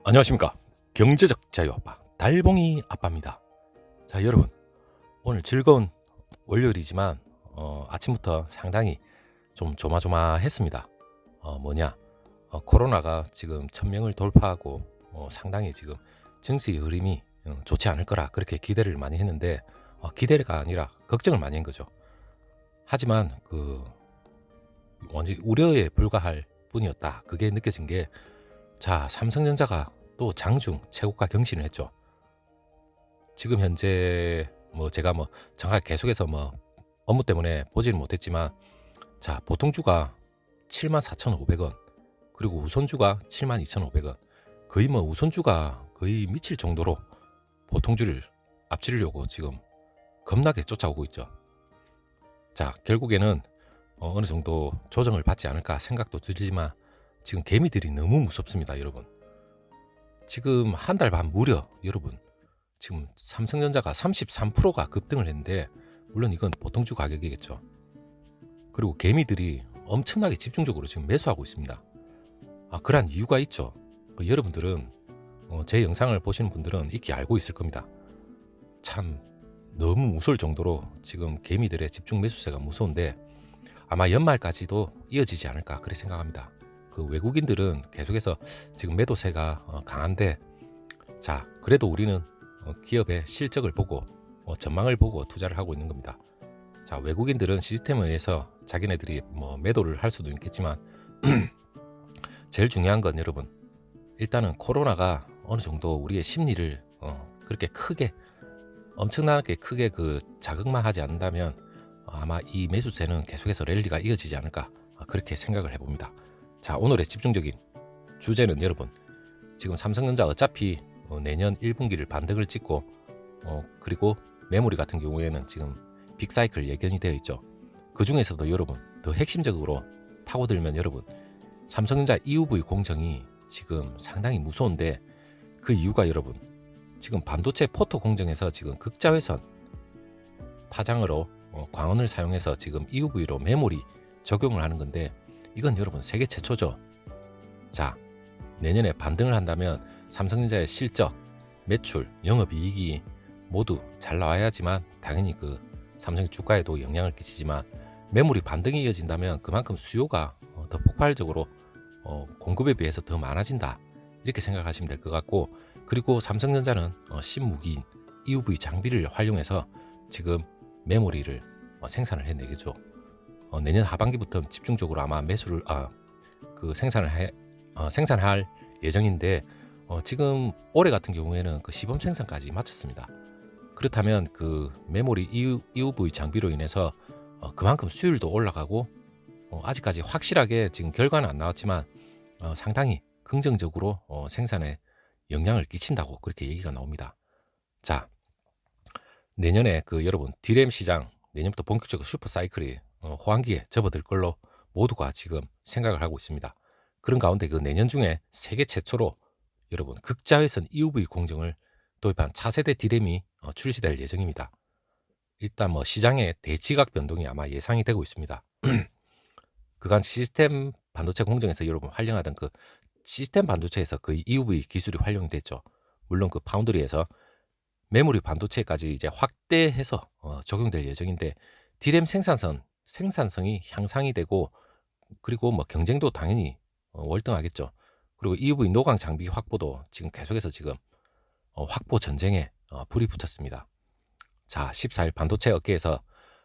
안녕하십니까. 경제적 자유아빠 달봉이 아빠입니다. 자, 여러분, 오늘 즐거운 월요일이지만 아침부터 상당히 좀 조마조마했습니다. 뭐냐, 코로나가 지금 1000명을 돌파하고 상당히 지금 증시 흐름이 좋지 않을 거라 그렇게 기대를 많이 했는데 기대가 아니라 걱정을 많이 한 거죠. 하지만 완전히 우려에 불과할 뿐이었다. 그게 느껴진 게, 자, 삼성전자가 또 장중 최고가 경신을 했죠. 지금 현재 제가 정확하게 계속해서 업무 때문에 보지는 못했지만, 자, 보통주가 74,500원, 그리고 우선주가 72,500원. 거의 우선주가 거의 미칠 정도로 보통주를 앞지르려고 지금 겁나게 쫓아오고 있죠. 자, 결국에는 어느 정도 조정을 받지 않을까 생각도 들지만, 지금 개미들이 너무 무섭습니다, 여러분. 지금 한 달 반 무려, 여러분, 지금 삼성전자가 33%가 급등을 했는데, 물론 이건 보통주 가격이겠죠. 그리고 개미들이 엄청나게 집중적으로 지금 매수하고 있습니다. 그런 이유가 있죠. 여러분들은 제 영상을 보시는 분들은 익히 알고 있을 겁니다. 참 너무 무서울 정도로 지금 개미들의 집중 매수세가 무서운데, 아마 연말까지도 이어지지 않을까 그렇게 생각합니다. 그 외국인들은 계속해서 지금 매도세가 강한데, 자, 그래도 우리는 기업의 실적을 보고 전망을 보고 투자를 하고 있는 겁니다. 자, 외국인들은 시스템에 의해서 자기네들이 매도를 할 수도 있겠지만 제일 중요한 건, 여러분, 일단은 코로나가 어느 정도 우리의 심리를 그렇게 크게, 엄청나게 크게 자극만 하지 않는다면 아마 이 매수세는 계속해서 랠리가 이어지지 않을까 그렇게 생각을 해봅니다. 자, 오늘의 집중적인 주제는, 여러분, 지금 삼성전자 어차피 내년 1분기를 반등을 찍고 그리고 메모리 같은 경우에는 지금 빅사이클 예견이 되어 있죠. 그 중에서도 여러분 더 핵심적으로 파고들면, 여러분, 삼성전자 EUV 공정이 지금 상당히 무서운데, 그 이유가, 여러분, 지금 반도체 포토 공정에서 지금 극자회선 파장으로 광원을 사용해서 지금 EUV로 메모리 적용을 하는 건데, 이건 여러분 세계 최초죠. 자, 내년에 반등을 한다면 삼성전자의 실적, 매출, 영업이익이 모두 잘 나와야지만 당연히 삼성 주가에도 영향을 끼치지만, 메모리 반등이 이어진다면 그만큼 수요가 더 폭발적으로 공급에 비해서 더 많아진다, 이렇게 생각하시면 될 것 같고, 그리고 삼성전자는 신무기인 EUV 장비를 활용해서 지금 메모리를 생산을 해내겠죠. 내년 하반기부터 집중적으로 아마 생산할 예정인데, 지금 올해 같은 경우에는 시범 생산까지 마쳤습니다. 그렇다면 메모리 EUV 장비로 인해서 그만큼 수율도 올라가고, 아직까지 확실하게 지금 결과는 안 나왔지만 상당히 긍정적으로 생산에 영향을 끼친다고 그렇게 얘기가 나옵니다. 자, 내년에 여러분 디램 시장 내년부터 본격적으로 슈퍼 사이클이 호황기에 접어들 걸로 모두가 지금 생각을 하고 있습니다. 그런 가운데 내년 중에 세계 최초로, 여러분, 극자회선 EUV 공정을 도입한 차세대 디램이 출시될 예정입니다. 일단 시장의 대지각 변동이 아마 예상이 되고 있습니다. 그간 시스템 반도체 공정에서 여러분 활용하던 시스템 반도체에서 EUV 기술이 활용이 됐죠. 물론 파운드리에서 메모리 반도체까지 이제 확대해서 적용될 예정인데, 디램 생산성이 향상이 되고, 그리고 경쟁도 당연히 월등하겠죠. 그리고 EUV 노광 장비 확보도 지금 계속해서 지금 확보 전쟁에 불이 붙었습니다. 자, 14일 반도체 업계에서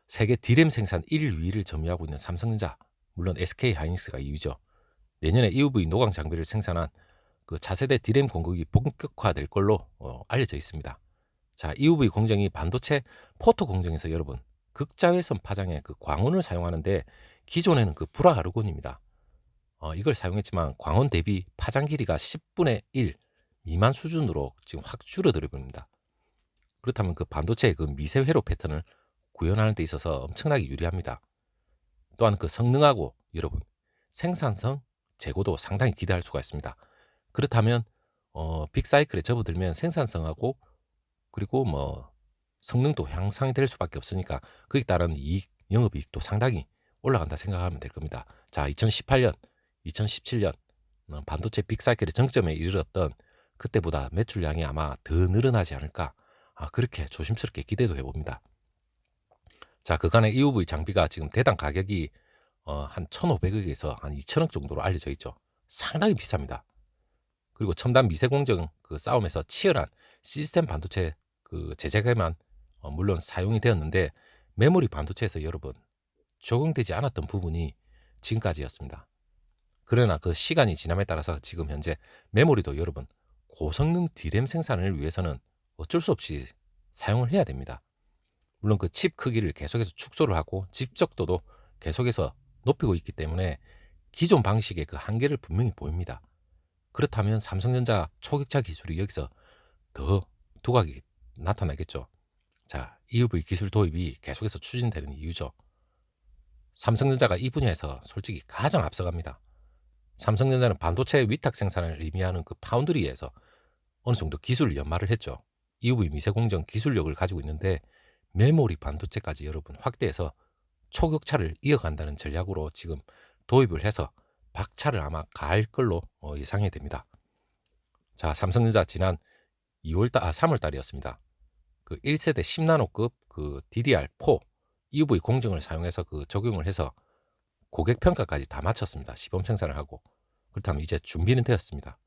세계 디램 생산 1위, 2위를 점유하고 있는 삼성전자, 물론 SK 하이닉스가 2위죠. 내년에 EUV 노광 장비를 생산한 차세대 디램 공급이 본격화될 걸로 알려져 있습니다. 자, EUV 공정이 반도체 포토 공정에서, 여러분, 극자회선 파장의 광원을 사용하는데, 기존에는 불화 아르곤입니다. 이걸 사용했지만 광원 대비 파장 길이가 10분의 1 미만 수준으로 지금 확 줄어들어 버립니다. 그렇다면 반도체의 미세 회로 패턴을 구현하는 데 있어서 엄청나게 유리합니다. 또한 성능하고, 여러분, 생산성, 재고도 상당히 기대할 수가 있습니다. 그렇다면 빅사이클에 접어들면 생산성하고, 그리고 성능도 향상이 될 수밖에 없으니까 거기에 따른 영업이익도 상당히 올라간다 생각하면 될 겁니다. 자, 2018년, 2017년 반도체 빅사이클의 정점에 이르렀던 그때보다 매출량이 아마 더 늘어나지 않을까, 그렇게 조심스럽게 기대도 해봅니다. 자, 그간의 EUV 장비가 지금 대당 가격이 한 1,500억에서 한 2천억 정도로 알려져 있죠. 상당히 비쌉니다. 그리고 첨단 미세공정 그 싸움에서 치열한 시스템 반도체 그 제작에만 물론 사용이 되었는데, 메모리 반도체에서 여러분 적용되지 않았던 부분이 지금까지였습니다. 그러나 그 시간이 지남에 따라서 지금 현재 메모리도 여러분 고성능 D램 생산을 위해서는 어쩔 수 없이 사용을 해야 됩니다. 물론 그 칩 크기를 계속해서 축소를 하고 집적도도 계속해서 높이고 있기 때문에 기존 방식의 그 한계를 분명히 보입니다. 그렇다면 삼성전자 초격차 기술이 여기서 더 두각이 나타나겠죠. 자, EUV 기술 도입이 계속해서 추진되는 이유죠. 삼성전자가 이 분야에서 솔직히 가장 앞서갑니다. 삼성전자는 반도체 위탁 생산을 의미하는 그 파운드리에서 어느 정도 기술 연마를 했죠. EUV 미세공정 기술력을 가지고 있는데, 메모리 반도체까지 여러분 확대해서 초격차를 이어간다는 전략으로 지금 도입을 해서 박차를 아마 가할 걸로 예상이 됩니다. 자, 삼성전자 지난 3월 달이었습니다. 그 1세대 10나노급 그 DDR4 EUV 공정을 사용해서 그 적용을 해서 고객 평가까지 다 마쳤습니다. 시범 생산을 하고. 그렇다면 이제 준비는 되었습니다.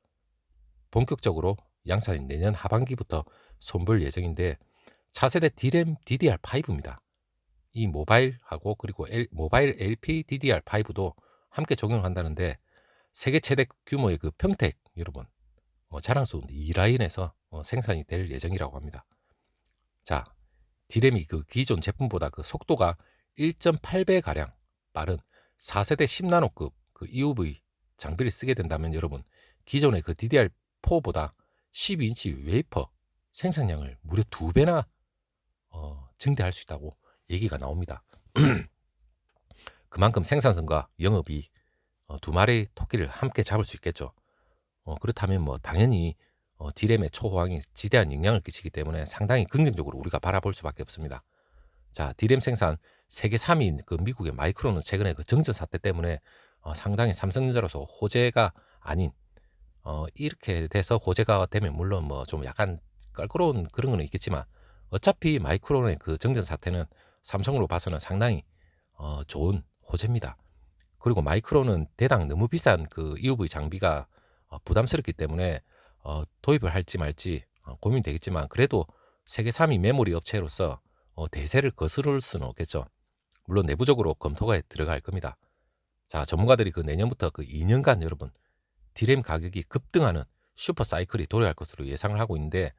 본격적으로 양산이 내년 하반기부터 손볼 예정인데, 차세대 D램 DDR5입니다. 이 모바일하고 그리고 모바일 LP DDR5도 함께 적용한다는데, 세계 최대 규모의 그 평택 여러분 자랑스러운 2라인에서 생산이 될 예정이라고 합니다. 자, D램이 그 기존 제품보다 그 속도가 1.8배 가량 빠른 4세대 10나노급 그 EUV 장비를 쓰게 된다면 여러분 기존의 그 DDR4보다 12인치 웨이퍼 생산량을 무려 2배나 증대할 수 있다고 얘기가 나옵니다. 그만큼 생산성과 영업이 두 마리의 토끼를 함께 잡을 수 있겠죠. 그렇다면 뭐 당연히 D램의 초호황이 지대한 영향을 끼치기 때문에 상당히 긍정적으로 우리가 바라볼 수밖에 없습니다. 자, D램 생산 세계 3위인 그 미국의 마이크론은 최근에 그 정전 사태 때문에 상당히 삼성전자로서 호재가 아닌 이렇게 돼서 호재가 되면 물론 뭐 좀 약간 껄끄러운 그런 거는 있겠지만, 어차피 마이크론의 그 정전 사태는 삼성으로 봐서는 상당히 좋은 호재입니다. 그리고 마이크론은 대당 너무 비싼 그 EUV 장비가 부담스럽기 때문에 도입을 할지 말지 고민되겠지만, 그래도 세계 3위 메모리 업체로서 대세를 거스를 수는 없겠죠. 물론 내부적으로 검토가 들어갈 겁니다. 자, 전문가들이 그 내년부터 그 2년간 여러분 D램 가격이 급등하는 슈퍼 사이클이 도래할 것으로 예상을 하고 있는데,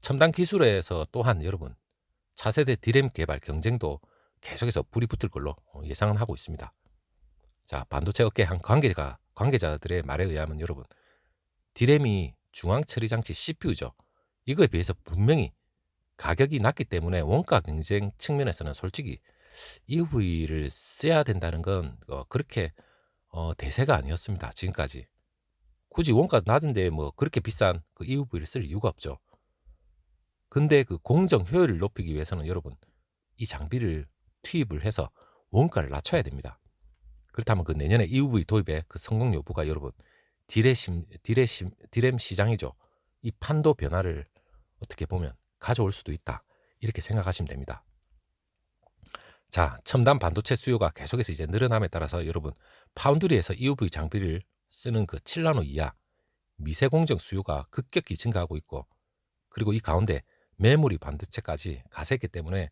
첨단 기술에서 또한 여러분 차세대 D램 개발 경쟁도 계속해서 불이 붙을 걸로 예상은 하고 있습니다. 자, 반도체 업계 한 관계자들의 말에 의하면 여러분 D램이 중앙 처리 장치 CPU죠. 이거에 비해서 분명히 가격이 낮기 때문에 원가 경쟁 측면에서는 솔직히 EUV를 써야 된다는 건 그렇게 대세가 아니었습니다. 지금까지. 굳이 원가 낮은데 뭐 그렇게 비싼 그 EUV를 쓸 이유가 없죠. 근데 그 공정 효율을 높이기 위해서는 여러분 이 장비를 투입을 해서 원가를 낮춰야 됩니다. 그렇다면 그 내년에 EUV 도입의 그 성공 여부가 여러분 D램 시장이죠. 이 판도 변화를 어떻게 보면 가져올 수도 있다. 이렇게 생각하시면 됩니다. 자, 첨단 반도체 수요가 계속해서 이제 늘어남에 따라서 여러분 파운드리에서 EUV 장비를 쓰는 그 7나노 이하 미세공정 수요가 급격히 증가하고 있고, 그리고 이 가운데 메모리 반도체까지 가세했기 때문에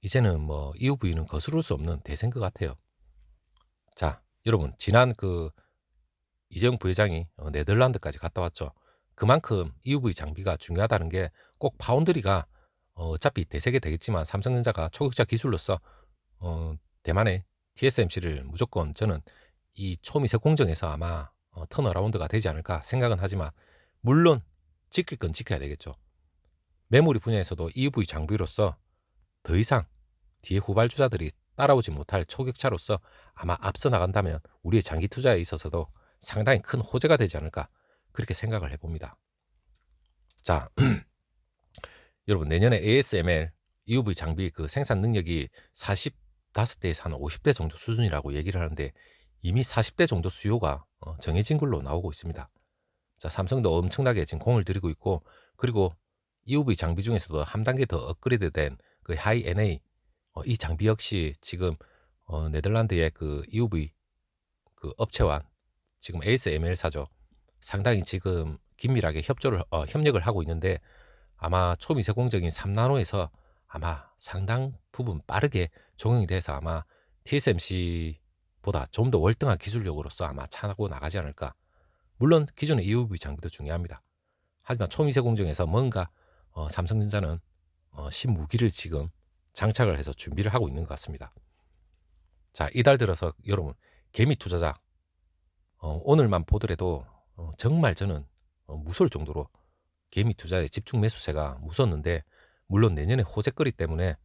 이제는 뭐 EUV는 거스를 수 없는 대세인 것 같아요. 자, 여러분 지난 그 이재용 부회장이 네덜란드까지 갔다 왔죠. 그만큼 EUV 장비가 중요하다는 게 꼭 파운드리가 어차피 대세가 되겠지만 삼성전자가 초격차 기술로서 대만의 TSMC를 무조건 저는 이 초미세 공정에서 아마 턴어라운드가 되지 않을까 생각은 하지만, 물론 지킬 건 지켜야 되겠죠. 메모리 분야에서도 EUV 장비로서 더 이상 뒤에 후발주자들이 따라오지 못할 초격차로서 아마 앞서 나간다면 우리의 장기 투자에 있어서도 상당히 큰 호재가 되지 않을까 그렇게 생각을 해봅니다. 자, 여러분 내년에 ASML EUV 장비 그 생산 능력이 45대에서 한 50대 정도 수준이라고 얘기를 하는데, 이미 40대 정도 수요가 정해진 걸로 나오고 있습니다. 자, 삼성도 엄청나게 지금 공을 들이고 있고, 그리고 EUV 장비 중에서도 한 단계 더 업그레이드된 그 하이 NA 이 장비 역시 지금 네덜란드의 그 EUV 그 업체와 지금 ASML사죠. 상당히 지금 긴밀하게 협력을 하고 있는데, 아마 초미세 공정인 3나노에서 아마 상당 부분 빠르게 적용이 돼서 아마 TSMC보다 좀 더 월등한 기술력으로서 아마 차고 나가지 않을까. 물론 기존의 EUV 장비도 중요합니다. 하지만 초미세 공정에서 뭔가 삼성전자는 신무기를 지금 장착을 해서 준비를 하고 있는 것 같습니다. 자, 이달 들어서 여러분 개미 투자자 오늘만 보더라도 정말 저는 무서울 정도로 개미 투자의 집중 매수세가 무섭는데, 물론 내년에 호재거리 때문에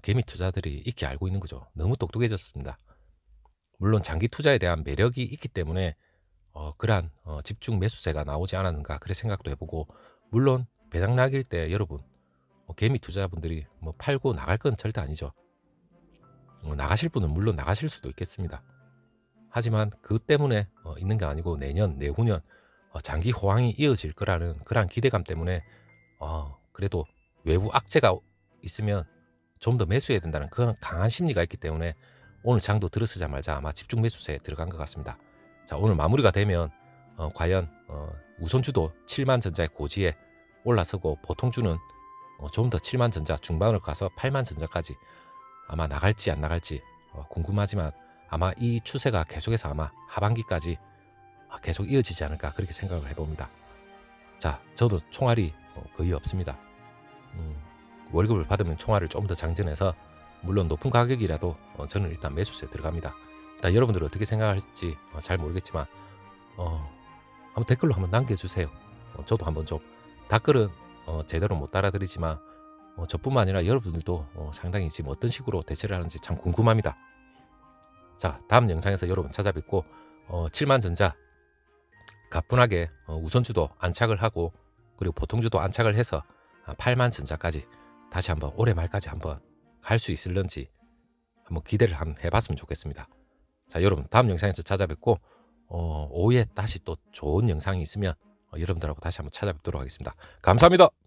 개미 투자들이 익히 알고 있는 거죠. 너무 똑똑해졌습니다. 물론 장기 투자에 대한 매력이 있기 때문에 그러한 집중 매수세가 나오지 않았는가 그래 생각도 해보고, 물론 배당락일 때 여러분 개미 투자자분들이 뭐 팔고 나갈 건 절대 아니죠. 나가실 분은 물론 나가실 수도 있겠습니다. 하지만 그 때문에 있는 게 아니고 내년 내후년 장기 호황이 이어질 거라는 그러한 기대감 때문에 그래도 외부 악재가 있으면 좀 더 매수해야 된다는 그런 강한 심리가 있기 때문에 오늘 장도 들어서자마자 아마 집중 매수세에 들어간 것 같습니다. 자, 오늘 마무리가 되면 과연 우선주도 7만 전자의 고지에 올라서고, 보통주는 좀 더 7만 전자 중반으로 가서 8만 전자까지 아마 나갈지 안 나갈지 궁금하지만, 아마 이 추세가 계속해서 아마 하반기까지 계속 이어지지 않을까 그렇게 생각을 해봅니다. 자, 저도 총알이 거의 없습니다. 월급을 받으면 총알을 좀 더 장전해서 물론 높은 가격이라도 저는 일단 매수세에 들어갑니다. 일단 여러분들은 어떻게 생각할지 잘 모르겠지만 한번 댓글로 한번 남겨주세요. 저도 한번 좀 댓글은 제대로 못 따라드리지만 저뿐만 아니라 여러분들도 상당히 지금 어떤 식으로 대처를 하는지 참 궁금합니다. 자, 다음 영상에서 여러분 찾아뵙고 7만 전자 가뿐하게 우선주도 안착을 하고, 그리고 보통주도 안착을 해서 8만 전자까지 다시 한번 올해 말까지 한번 갈 수 있을런지 한번 기대를 한번 해봤으면 좋겠습니다. 자, 여러분 다음 영상에서 찾아뵙고 오후에 다시 또 좋은 영상이 있으면 여러분들하고 다시 한번 찾아뵙도록 하겠습니다. 감사합니다.